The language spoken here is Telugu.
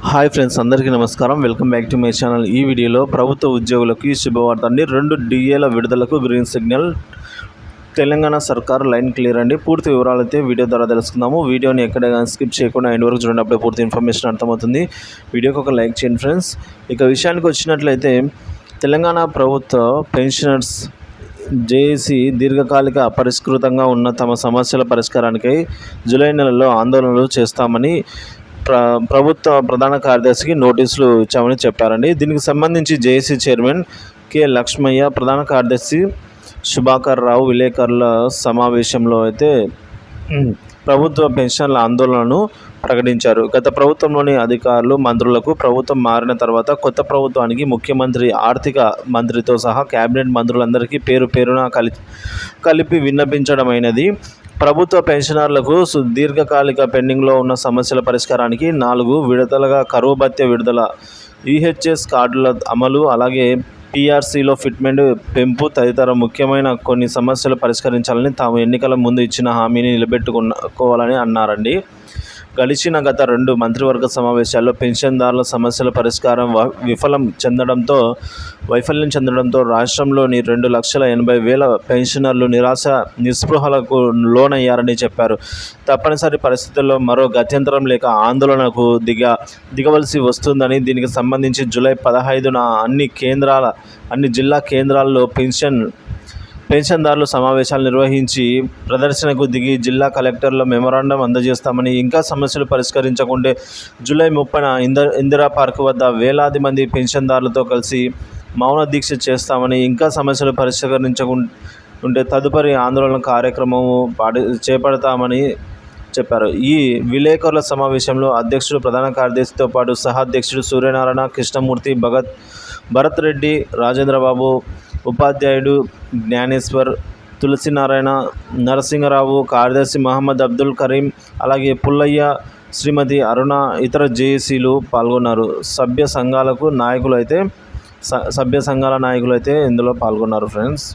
హాయ్ ఫ్రెండ్స్, అందరికీ నమస్కారం. Welcome back to my channel. ఈ వీడియోలో ప్రభుత్వ ఉద్యోగులకి శుభవార్త అండి. 2 డిఏల విడుదలకు గ్రీన్ సిగ్నల్. తెలంగాణ సర్కార్ లైన్ క్లియర్ అండి. పూర్తి వివరాలు అయితే వీడియో ద్వారా తెలుసుకుందాము. వీడియోని ఎక్కడ స్కిప్ చేయకుండా ఎండ్ వరకు చూడండి, అప్పుడే పూర్తి ఇన్ఫర్మేషన్ అర్థమవుతుంది. వీడియోకి ఒక లైక్ చేయండి ఫ్రెండ్స్. ఇక విషయానికి వచ్చినట్లయితే తెలంగాణ ప్రభుత్వ పెన్షనర్స్ జేఏసీ దీర్ఘకాలిక అపరిష్కృతంగా ఉన్న తమ సమస్యల పరిష్కారానికై జూలై నెలలో ఆందోళనలు చేస్తామని ప్రభుత్వ ప్రధాన కార్యదర్శికి నోటీసులు ఇచ్చామని చెప్పారండి. దీనికి సంబంధించి జేఏసీ చైర్మన్ కె లక్ష్మయ్య, ప్రధాన కార్యదర్శి శుభాకర్ రావు విలేకరుల సమావేశంలో అయితే ప్రభుత్వ పెన్షన్ల ఆందోళనను ప్రకటించారు. గత ప్రభుత్వంలోని అధికారులు, మంత్రులకు ప్రభుత్వం మారిన తర్వాత కొత్త ప్రభుత్వానికి ముఖ్యమంత్రి, ఆర్థిక మంత్రితో సహా కేబినెట్ మంత్రులందరికీ పేరు పేరున కలిపి విన్నపించడమైనది. ప్రభుత్వ పెన్షనర్లకు దీర్ఘకాలిక పెండింగ్లో ఉన్న సమస్యల పరిష్కారానికి 4 విడతలుగా కరువు భత్య విడుదల, ఈహెచ్ఎస్ కార్డుల అమలు, అలాగే పీఆర్సీలో ఫిట్మెంట్ పెంపు తదితర ముఖ్యమైన కొన్ని సమస్యలు పరిష్కరించాలని తాము ఎన్నికల ముందు ఇచ్చిన హామీని నిలబెట్టుకోవాలని అన్నారండి. గడిచిన గత 2 మంత్రివర్గ సమావేశాల్లో పెన్షన్దారుల సమస్యల పరిష్కారం వైఫల్యం చెందడంతో రాష్ట్రంలోని 2,80,000 పెన్షనర్లు నిరాశ నిస్పృహలకు లోనయ్యారని చెప్పారు. తప్పనిసరి పరిస్థితుల్లో మరో గత్యంతరం లేక ఆందోళనకు దిగవలసి వస్తుందని, దీనికి సంబంధించి జూలై 15న అన్ని జిల్లా కేంద్రాల్లో పెన్షన్దారులు సమావేశాలు నిర్వహించి ప్రదర్శనకు దిగి జిల్లా కలెక్టర్ల మెమొరాండం అందజేస్తామని, ఇంకా సమస్యలు పరిష్కరించకుంటే జూలై 30న ఇందిరా పార్క్ వద్ద వేలాది మంది పెన్షన్దారులతో కలిసి మౌన దీక్ష చేస్తామని, ఇంకా సమస్యలు పరిష్కరించకుంటే తదుపరి ఆందోళన కార్యక్రమం చేపడతామని చెప్పారు. ఈ విలేకరుల సమావేశంలో అధ్యక్షుడు, ప్రధాన కార్యదర్శితో పాటు సహాధ్యక్షుడు సూర్యనారాయణ, కృష్ణమూర్తి, భరత్ రెడ్డి, రాజేంద్రబాబు, ఉపాధ్యాయుడు జ్ఞానేశ్వర్, తులసినారాయణ, నరసింగరావు, కార్యదర్శి మహమ్మద్ అబ్దుల్ కరీం, అలాగే పుల్లయ్య, శ్రీమతి అరుణ, ఇతర జేఏసీలు పాల్గొన్నారు. సభ్య సంఘాల నాయకులు అయితే ఇందులో పాల్గొన్నారు ఫ్రెండ్స్.